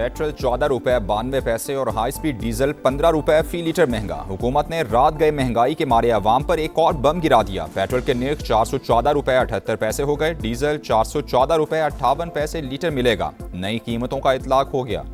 Petrol 14 रुपए 92 पैसे और हाई स्पीड डीजल 15 रुपए फी लीटर महंगा। हुकूमत ने रात गए महंगाई के मारे अवाम पर एक और बम गिरा दिया। पेट्रोल के नर्ख 414 रुपए 78 पैसे हो गए। डीजल 414 रुपए 58 पैसे लीटर मिलेगा। नई कीमतों का इतलाक हो गया।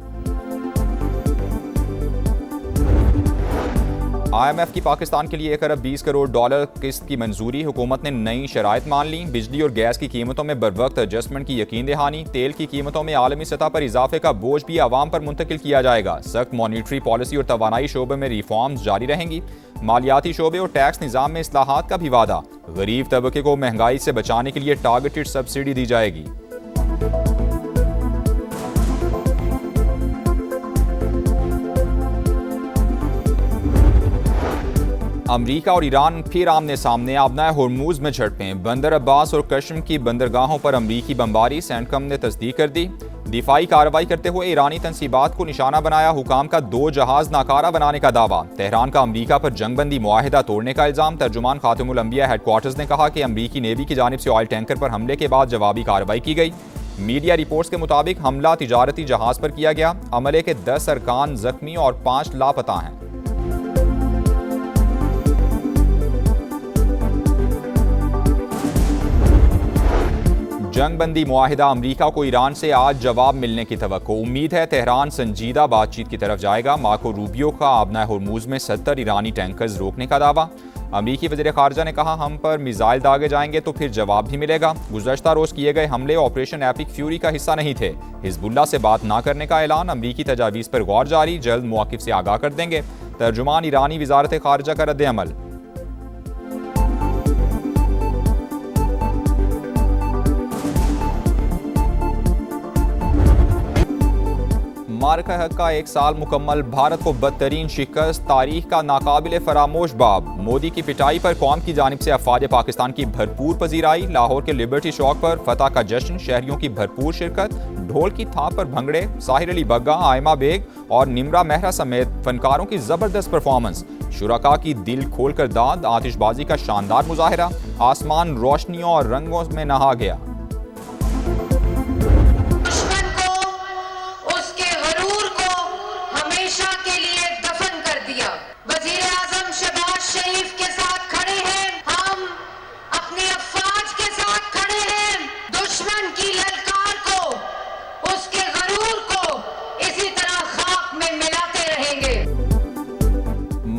IMF की पाकिस्तान के लिए 1 अरब 20 करोड़ डॉलर किस्त की मंजूरी। हुकूमत ने नई शराइत मान ली। बिजली और गैस की कीमतों में बरवक्त एडजस्टमेंट की यकीन दहानी। तेल की कीमतों में आलमी सतह पर इजाफे का बोझ भी आवाम पर मुंतकिल किया जाएगा। सख्त मॉनिटरी पॉलिसी और तवानाई शोबे में रिफॉर्म्स जारी रहेंगी। मालियाती शोबे और टैक्स निज़ाम में इस्लाहात का भी वादा। गरीब तबके को महंगाई से बचाने के लिए टारगेटेड सब्सिडी दी जाएगी। अमरीका और ईरान फिर आमने सामने। आबनाए हुर्मुज में झड़पें। बंदर अब्बास और कश्म की बंदरगाहों पर अमरीकी बमबारी। सेंटकम ने तस्दीक कर दी। दिफाई कार्रवाई करते हुए ईरानी तंसीबात को निशाना बनाया। हुकाम का 2 जहाज नाकारा बनाने का दावा। तेहरान का अमरीका पर जंगबंदी मुआहिदा तोड़ने का इल्जाम। तर्जुमान खातिमुल अंबिया हेडक्वार्टर्स ने कहा कि अमरीकी नेवी की जानिब से ऑयल टैंकर पर हमले के बाद जवाबी कार्रवाई की गई। मीडिया रिपोर्ट्स के मुताबिक हमला तिजारती जहाज पर किया गया। अमले के 10 अरकान जख्मी और 5 लापता हैं। जंगबंदी मुआहिदा अमरीका को ईरान से आज जवाब मिलने की तवक्को। उम्मीद है तेहरान संजीदा बातचीत की तरफ जाएगा। मार्को रूबियो का आबनाए हुर्मुज में 70 ईरानी टैंकर्स रोकने का दावा। अमरीकी वज़ीर ख़ारजा ने कहा, हम पर मिसाइल दागे जाएंगे तो फिर जवाब भी मिलेगा। गुज़श्ता रोज़ किए गए हमले ऑपरेशन एपिक फ्यूरी का हिस्सा नहीं थे। हिज़्बुल्लाह से बात ना करने का ऐलान। अमरीकी तजावीज़ पर गौर जारी। जल्द मौक़िफ़ से आगाह कर देंगे। तर्जुमान ईरानी वज़ारत ख़ारजा का रद्द अमल। मार्का हक का 1 साल मुकम्मल। भारत को बदतरीन शिकस्त। तारीख का नाकाबिले फरामोश बाब। मोदी की पिटाई पर कौम की जानिब से अफवाज पाकिस्तान की भरपूर पजीराई। लाहौर के लिबर्टी चौक पर फतह का जश्न। शहरियों की भरपूर शिरकत। ढोल की थाप पर भंगड़े। साहिर अली बग्गा, आयमा बेग और निमरा मेहरा समेत फनकारों की जबरदस्त परफॉर्मेंस। शुरका की दिल खोलकर दाद। आतिशबाजी का शानदार मुजाहिरा। आसमान रोशनियों और रंगों में नहा गया।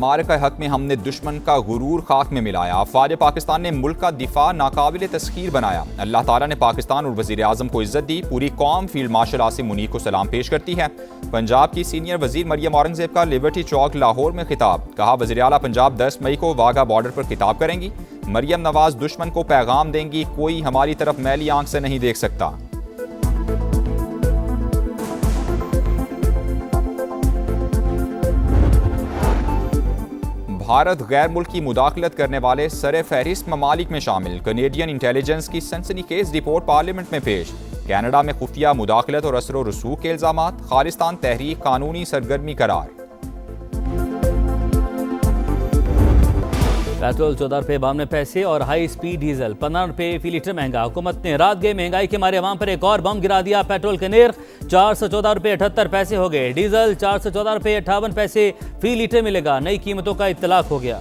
मार्का हक में हमने दुश्मन का गुरूर खाक में मिलाया। अफवाज पाकिस्तान ने मुल्क का दिफा नाकाबिले तस्खीर बनाया। अल्लाह ताला ने पाकिस्तान और वज़ीर आज़म को इज्जत दी। पूरी कौम फील्ड मार्शल आसिम मुनीर को सलाम पेश करती है। पंजाब की सीनियर वजीर मरियम औरंगजेब का लिबर्टी चौक लाहौर में खिताब। कहा, वज़ीर आला पंजाब 10 मई को वाघा बॉर्डर पर खिताब करेंगी। मरियम नवाज दुश्मन को पैगाम देंगी, कोई हमारी तरफ मैली आंख से नहीं देख सकता। भारत गैर मुल्की मुदाखलत करने वाले सरे फहरिस्त ममालिक में शामिल। कनेडियन इंटेलिजेंस की सनसनीखेज रिपोर्ट पार्लियामेंट में पेश। कनाडा में खुफिया मुदाखलत और असर व रसूख के इल्जामात। खालिस्तान तहरीक कानूनी सरगर्मी करार। पेट्रोल 14 रुपये 52 पैसे और हाई स्पीड डीजल 15 रुपये फी लीटर महंगा। हुकूमत ने रात गए महंगाई के मारे अवाम पर एक और बम गिरा दिया। पेट्रोल के नर्ख 414 रुपये 78 पैसे हो गए। डीजल 414 रुपये 58 पैसे फी लीटर मिलेगा। नई कीमतों का इत्तलाक हो गया।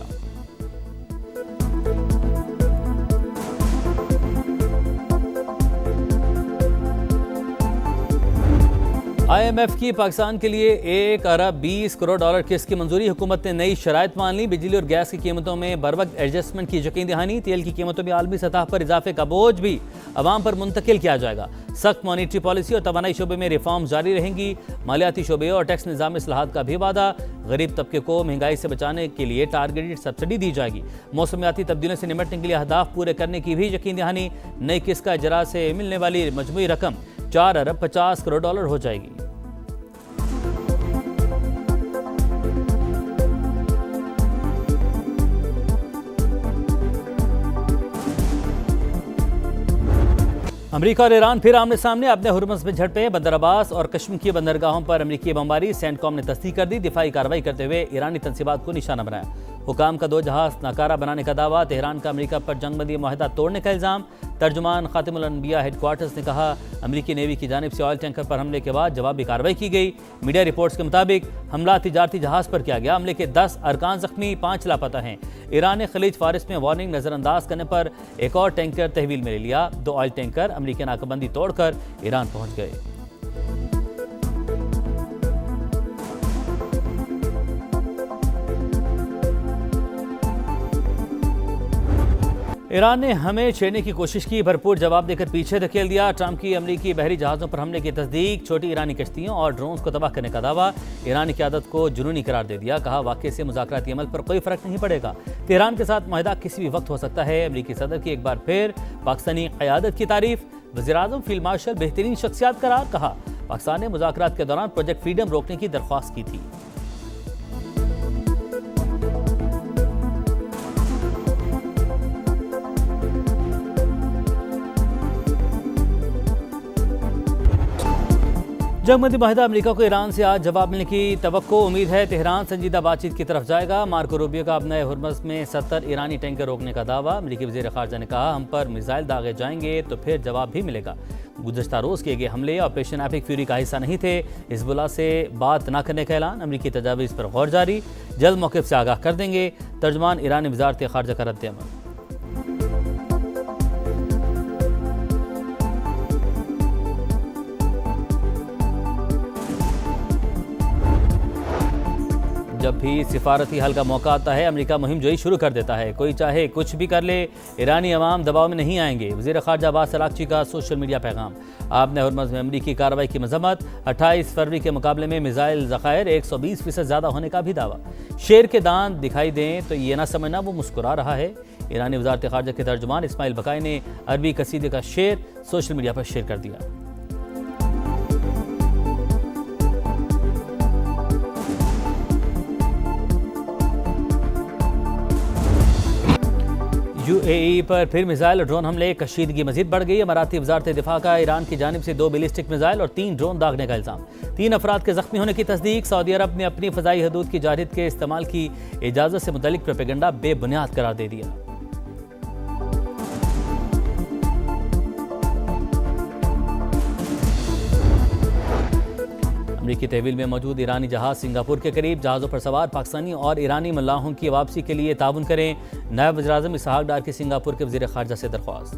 IMF की पाकिस्तान के लिए 1 अरब 20 करोड़ डॉलर किस्त की मंजूरी। हुकूमत ने नई शराइत मान ली। बिजली और गैस की कीमतों में बरवक्त एडजस्टमेंट की यकीन दहानी। तेल की कीमतों में आलमी सतह पर इजाफे का बोझ भी अवाम पर मुंतकिल किया जाएगा। सख्त मॉनिटरी पॉलिसी और तवानाई शोबे में रिफॉर्म जारी रहेंगी। मालियाती शोबे और टैक्स निज़ाम में इस्लाहात का भी वादा। गरीब तबके को महंगाई से बचाने के लिए टारगेटेड सब्सिडी दी जाएगी। मौसमियाती तब्दीलियों से निपटने के लिए अहदाफ पूरे करने की भी यकीन दहानी। नई किस्त का इजरा से मिलने वाली मजमूई रकम 4 अरब 50 करोड़ डॉलर हो जाएगी। अमेरिका और ईरान फिर आमने सामने। अपने हुर्मुज़ में झड़पे। बंदर अब्बास और कश्म की बंदरगाहों पर अमेरिकी बमबारी। सेंटकॉम ने तस्दीक कर दी। दिफाई कार्रवाई करते हुए ईरानी तंसीबात को निशाना बनाया। हुकाम का 2 जहाज नाकारा बनाने का दावा, तेहरान का अमेरिका पर जंगबंदी माहिदा तोड़ने का इल्ज़ाम। तर्जुमान खातिमुल अनबिया हेडक्वार्टर्स ने कहा, अमेरिकी नेवी की जानिब से ऑयल टैंकर पर हमले के बाद जवाबी कार्रवाई की गई। मीडिया रिपोर्ट्स के मुताबिक हमला तिजारती जहाज पर किया गया। हमले के 10 अरकान जख्मी, 5 लापता हैं। ईरान ने खलीज फारिस में वार्निंग नजरअंदाज करने पर एक और टैंकर तहवील में ले लिया। 2 ऑयल टैंकर अमेरिकी नाकाबंदी तोड़कर ईरान पहुंच गए। ईरान ने हमें छेड़ने की कोशिश की, भरपूर जवाब देकर पीछे धकेल दिया। ट्रंप की अमेरिकी बहरी जहाज़ों पर हमले की तस्दीक, छोटी ईरानी कश्तियों और ड्रोन्स को तबाह करने का दावा। ईरानी क़यादत को जुनूनी करार दे दिया, कहा वाक़े से मुज़ाकराती अमल पर कोई फ़र्क नहीं पड़ेगा। तेहरान के साथ माहिदा किसी भी वक्त हो सकता है। अमेरिकी सदर की एक बार फिर पाकिस्तानी क़यादत की तारीफ। वज़ीर-ए-आज़म फील्ड मार्शल बेहतरीन शख्सियत करार, कहा पाकिस्तान ने मुज़ाकरात के दौरान प्रोजेक्ट फ्रीडम रोकने की दरख्वास्त की थी। जंगबंदी माहिदा अमेरिका को ईरान से आज जवाब मिलने की तवक्को, उम्मीद है तेहरान संजीदा बातचीत की तरफ जाएगा। मार्को रूबियो का अपने हुर्मुज़ में 70 ईरानी टैंकर रोकने का दावा। अमेरिकी वज़ीर ख़ारजा ने कहा, हम पर मिसाइल दागे जाएंगे तो फिर जवाब भी मिलेगा। गुज़श्ता रोज़ किए गए हमले ऑपरेशन एपिक फ्यूरी का हिस्सा नहीं थे। हिज़्बुल्लाह से बात न करने का ऐलान, अमेरिकी तजावीज़ पर गौर जारी, जल्द मौक़िफ़ से आगाह कर देंगे। तर्जुमान ईरानी वज़ारत ख़ारजा का रद्द-ए-अमल। जब भी सिफारती हल का मौका आता है, अमेरिका मुहिम जोई शुरू कर देता है। कोई चाहे कुछ भी कर ले, ईरानी अवाम दबाव में नहीं आएंगे। वज़ीर ख़ारजा अब्बास अराग़ची का सोशल मीडिया पैगाम। आपने हुर्मुज़ में अमेरिकी कार्रवाई की मज़म्मत। 28 फरवरी के मुकाबले में मिसाइल ज़ख़ायर 120% ज़्यादा होने का भी दावा। शेर के दांत दिखाई दें तो ये ना समझना वो मुस्कुरा रहा है। ईरानी वज़ारत ख़ारजा के तर्जुमान इस्माइल बकाई ने अरबी कसीदे का शेर सोशल मीडिया पर शेयर कर दिया। यूएई पर फिर मिसाइल और ड्रोन हमले, कशीदगी मजीद बढ़ गई। अमाराती वज़ारत दिफा का ईरान की जानिब से 2 बैलिस्टिक मिसाइल और 3 ड्रोन दागने का इल्ज़ाम। 3 अफराद के जख्मी होने की तस्दीक। सऊदी अरब ने अपनी फ़ज़ाई हदूद की जारहियत के इस्तेमाल की इजाज़त से मुतल्लिक प्रोपेगेंडा बेबुनियाद करार दे दिया। अमेरिकी तहवील में मौजूद ईरानी जहाज सिंगापुर के करीब, जहाज़ों पर सवार पाकिस्तानी और ईरानी मल्लाहों की वापसी के लिए ताउन करें। नायब वज़ीर-ए-आज़म इसहाक डार की सिंगापुर के वज़ीर ख़ारजा से दरख्वास्त।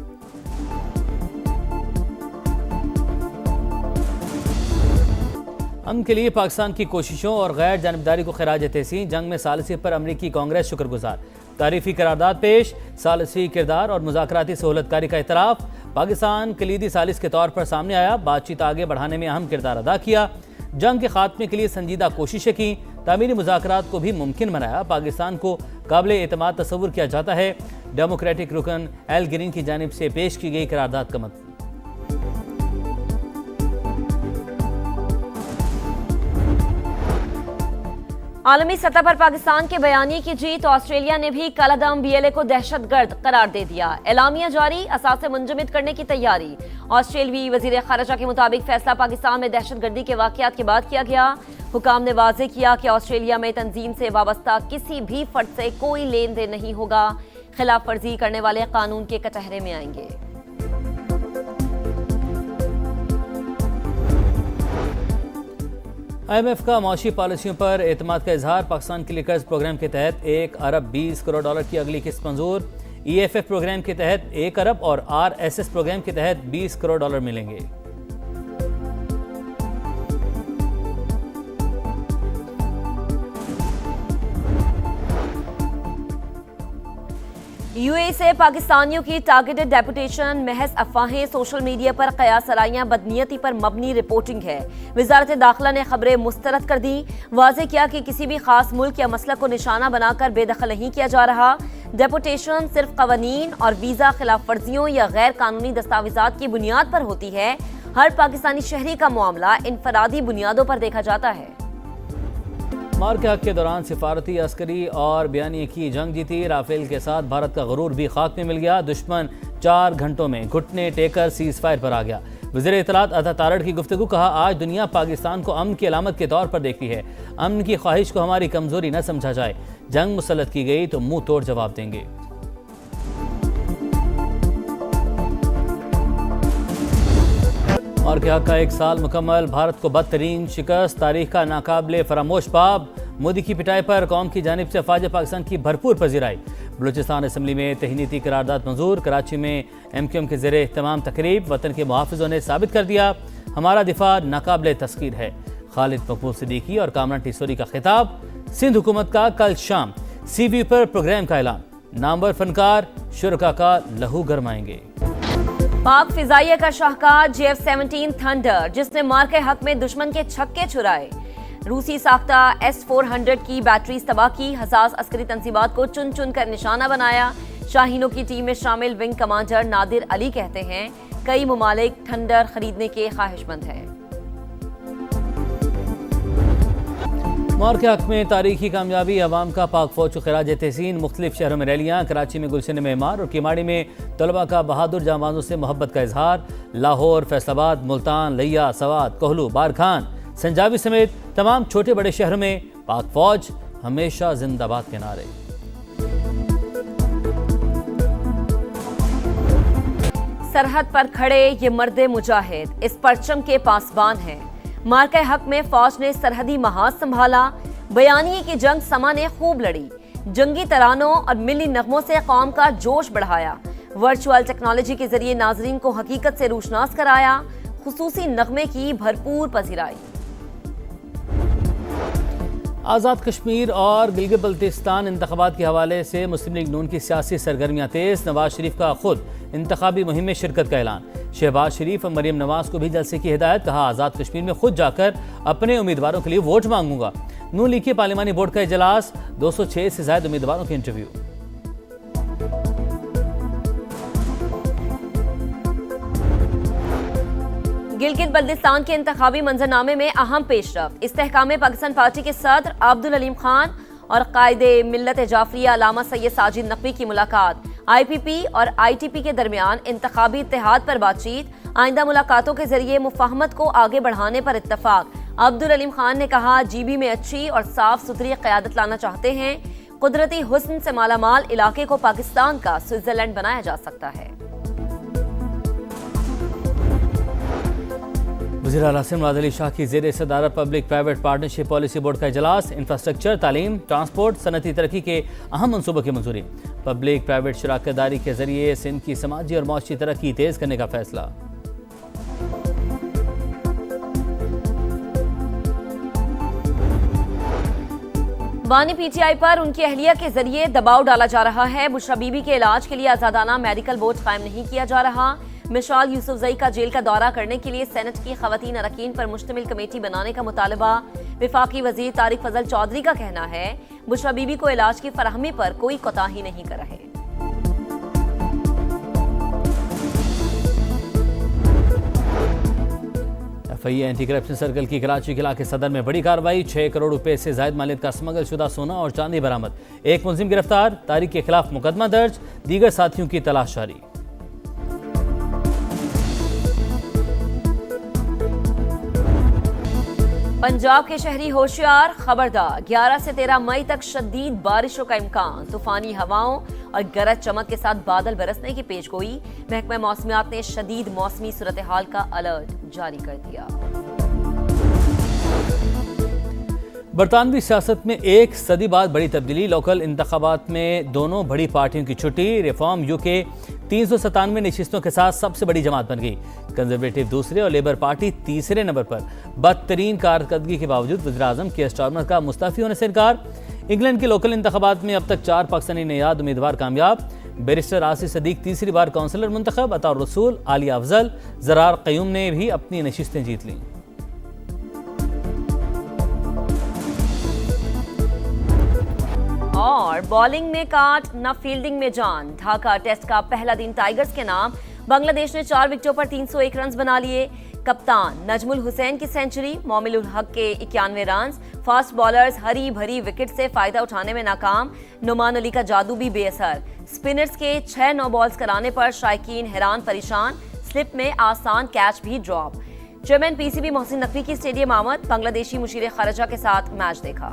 अमन के लिए पाकिस्तान की कोशिशों और गैर जानिबदारी को खिराज तहसीन। जंग में सालिसी पर अमरीकी कांग्रेस शुक्रगुजार, तारीफी करारदाद पेश। सालिसी किरदार और मुज़ाकराती सहूलतकारी का इतराफ़। पाकिस्तान कलीदी सालिस के तौर पर सामने आया, बातचीत आगे बढ़ाने में अहम किरदार अदा किया। जंग के खात्मे के लिए संजीदा कोशिशें की, तामीरी मुज़ाकरात को भी मुमकिन बनाया। पाकिस्तान को काबिल एतमाद तस्वुर किया जाता है। डेमोक्रेटिक रुकन एल ग्रीन की जानिब से पेश की गई करारदाद का मतलब। आलमी सतह पर पाकिस्तान के बयानी की जीत। ऑस्ट्रेलिया ने भी कलअदम बीएलए को दहशतगर्द करार दे दिया। एलामिया जारी, असासे मुंजमद करने की तैयारी। ऑस्ट्रेलियाई वजीर खारजा के मुताबिक फैसला पाकिस्तान में दहशतगर्दी के वाकयात के बाद किया गया। हुकाम ने वाज़ेह किया कि ऑस्ट्रेलिया में तंजीम से वाबस्ता किसी भी फर्द से कोई लेन देन नहीं होगा। खिलाफ वर्जी करने वाले कानून के कटहरे में आएंगे। IMF का मौशी पॉलिसियों पर एतमाद का इजहार। पाकिस्तान के लिए कर्ज प्रोग्राम के तहत 1 अरब 20 करोड़ डॉलर की अगली किस्त मंजूर। EFF प्रोग्राम के तहत 1 अरब और RSS प्रोग्राम के तहत 20 करोड़ डॉलर मिलेंगे। यूएई से पाकिस्तानियों की टारगेटेड डेपुटेशन, महज अफवाहें, सोशल मीडिया पर कयास सराइयां, बदनीयती पर मबनी रिपोर्टिंग है। वजारत दाखिला ने खबरें मुस्तरद कर दी। वाज़ेह किया कि किसी भी खास मुल्क या मसलक को निशाना बनाकर बेदखल नहीं किया जा रहा। डेपुटेशन सिर्फ कवानीन और वीज़ा खिलाफ वर्जियों या गैर कानूनी दस्तावेजात की बुनियाद पर होती है। हर पाकिस्तानी शहरी का मामला इनफरादी बुनियादों पर देखा जाता है। मार के हक के दौरान सिफारती, अस्करी और बयानी की जंग जीती। राफेल के साथ भारत का गरूर भी खाक में मिल गया। दुश्मन 4 घंटों में घुटने टेकर सीज फायर पर आ गया। वज़ीर इत्तलात अता तारड़ की गुफ्तगू, कहा आज दुनिया पाकिस्तान को अमन की अलामत के तौर पर देखती है। अमन की ख्वाहिश को हमारी कमजोरी न समझा जाए। जंग मुसल्लत की गई तो मुंह तोड़ जवाब देंगे। और क्या का 1 साल मुकम्मल, भारत को बदतरीन शिकस्त, तारीख का नाकाबिले फरामोश बाब। मोदी की पिटाई पर कौम की जानिब से अफवाज पाकिस्तान की भरपूर पजीराई। बलूचिस्तान असम्बली में तहनीती करारदाद मंजूर। कराची में MQM के ज़ेरे तमाम तकरीब। वतन के मुहाफ़िज़ों ने साबित कर दिया हमारा दिफा नाकाबिले तस्खीर है। खालिद मकबूल सिद्दीकी और कामरान टिसोरी का खिताब। सिंध हुकूमत का कल शाम CV पर प्रोग्राम का ऐलान। नामवर फनकार शुरका का लहू गरमाएंगे। पाक फिजाइया का शाहकार JF-17 थंडर, जिसने मार के हक में दुश्मन के छक्के छुड़ाए। रूसी साख्ता S-400 की बैटरीज तबाह की। हसास अस्करी तंजीमात को चुन चुन कर निशाना बनाया। शाहीनों की टीम में शामिल विंग कमांडर नादिर अली कहते हैं कई ममालिक थंडर खरीदने के ख्वाहिशमंद हैं। मार के हक में तारीखी कामयाबी। अवाम का पाक फौज को खिराज तहसीन। मुख्तलिफ शहरों में रैलियाँ। कराची में गुलशन मेमार और किमाड़ी में तलबा का बहादुर जांबाजों से मोहब्बत का इजहार। लाहौर, फैसलाबाद, मुल्तान, लिया, सवात, कोहलू, बारखान, संजावी समेत तमाम छोटे बड़े शहरों में पाक फौज हमेशा जिंदाबाद के नारे। सरहद पर खड़े ये मर्दे मुजाहिद इस परचम के पासबान हैं। मार्के हक में फौज ने सरहदी महाज संभाला। बयानिए की जंग समा ने खूब लड़ी। जंगी तरानों और मिली नगमों से कौम का जोश बढ़ाया। वर्चुअल टेक्नोलॉजी के जरिए नाजरीन को हकीकत से रोशनास कराया। खुसूसी नगमे की भरपूर पजीराई। आज़ाद कश्मीर और गिलगित बल्तिस्तान इंतखाबात के हवाले से मुस्लिम लीग नून की सियासी सरगर्मियाँ तेज। नवाज शरीफ का खुद इंतखाबी मुहिम में शिरकत का ऐलान। शहबाज शरीफ और मरियम नवाज को भी जलसे की हिदायत। कहा आज़ाद कश्मीर में खुद जाकर अपने उम्मीदवारों के लिए वोट मांगूंगा। नून लीग के पार्लिमानी बोर्ड का इजलास। 206 से ज्यादा उम्मीदवारों के इंटरव्यू। गिलगित बल्तिस्तान के इंतखाबी मंजरनामे में अहम पेशरफ्त। इस्तेहकाम पाकिस्तान पार्टी के सदर अब्दुल अलीम खान और कायदे मिल्लत जाफरिया अल्लामा सैयद साजिद नकवी की मुलाकात। IPP और ITP के दरमियान इंतखाबी इत्तेहाद पर बातचीत। आइंदा मुलाकातों के जरिए मुफाहमत को आगे बढ़ाने पर इत्तफाक। अब्दुल अलीम खान ने कहा GB में अच्छी और साफ सुथरी क़यादत लाना चाहते हैं। कुदरती हुस्न से मालामाल इलाके को पाकिस्तान का स्विट्जरलैंड बनाया जा सकता है। वज़ीर आला मुराद अली शाह की ज़ेर सदारत public private partnership policy board का इजलास। इंफ्रास्ट्रक्चर, तालीम, ट्रांसपोर्ट, सनती तरक्की के अहम मनसूबों की मंजूरी। पब्लिक प्राइवेट शराकतदारी के जरिए सिंध की समाजी और माशी तरक्की तेज करने का फैसला। बानी PTI पर उनकी अहलिया के जरिए दबाव डाला जा रहा है। बुशरा बीबी के इलाज के लिए आजादाना मेडिकल बोर्ड कायम नहीं किया जा रहा। मिसाल यूसुफजई का जेल का दौरा करने के लिए सेनेट की खवातीन अरकान पर मुश्तमिल कमेटी बनाने का मुतालबा। विफाकी वजीर तारिक फजल चौधरी का कहना है बुशरा बीबी को इलाज की फराहमी पर कोई कोताही नहीं कर रहे। FIA एंटी करप्शन सर्कल की कराची किला के सदर में बड़ी कार्रवाई। 6 करोड़ रुपए से जायद मालियत का स्मगल शुदा सोना और चांदी बरामद। एक मुलजिम गिरफ्तार। तारिक के खिलाफ मुकदमा दर्ज। दीगर साथियों की तलाश जारी। पंजाब के शहरी होशियार, खबरदार। 11 से 13 मई तक शदीद बारिशों का इम्कान। तूफानी हवाओं और गरज चमक के साथ बादल बरसने की पेशगोई। महकमा मौसमियात ने शदीद मौसमी सूरत हाल का अलर्ट जारी कर दिया। बरतानवी सियासत में एक सदी बाद बड़ी तब्दीली। लोकल इंतखाबात में दोनों बड़ी पार्टियों की छुट्टी। रिफॉर्म UK 397 नशिस्तों के साथ सबसे बड़ी जमात बन गई। कंजर्वेटिव दूसरे और लेबर पार्टी तीसरे नंबर पर। बदतरीन कारकर्दगी के बावजूद वज़ीर-ए-आज़म कीयर स्टारमर का मुस्तफ़ी होने से इनकार। इंग्लैंड के लोकल इंतखाबात में अब तक 4 पाकिस्तानी नियाद उम्मीदवार कामयाब। बैरिस्टर आसिफ सदीक तीसरी बार काउंसलर मुंतखब। अताउर रसूल, आलिया अफजल, ज़रार क़य्यूम ने भी अपनी नशिस्तें जीत लीं। और बॉलिंग में काट न फील्डिंग में जान। ढाका टेस्ट का पहला दिन टाइगर्स के नाम। बांग्लादेश ने 4 विकेटों पर 301 रन बना लिए। कप्तान नजमुल हुसैन की सेंचुरी। मोमिनुल हक के 91 रन। फास्ट बॉलर्स हरी भरी विकेट से फायदा उठाने में नाकाम। नुमान अली का जादू भी बेअसर। स्पिनर्स के 6 नो बॉल्स कराने पर शायकीन हैरान परेशान। स्लिप में आसान कैच भी drop. Chairman PCB Mohsin Naqvi की स्टेडियम आमद, बांग्लादेशी मुशीर खारजा के साथ मैच देखा।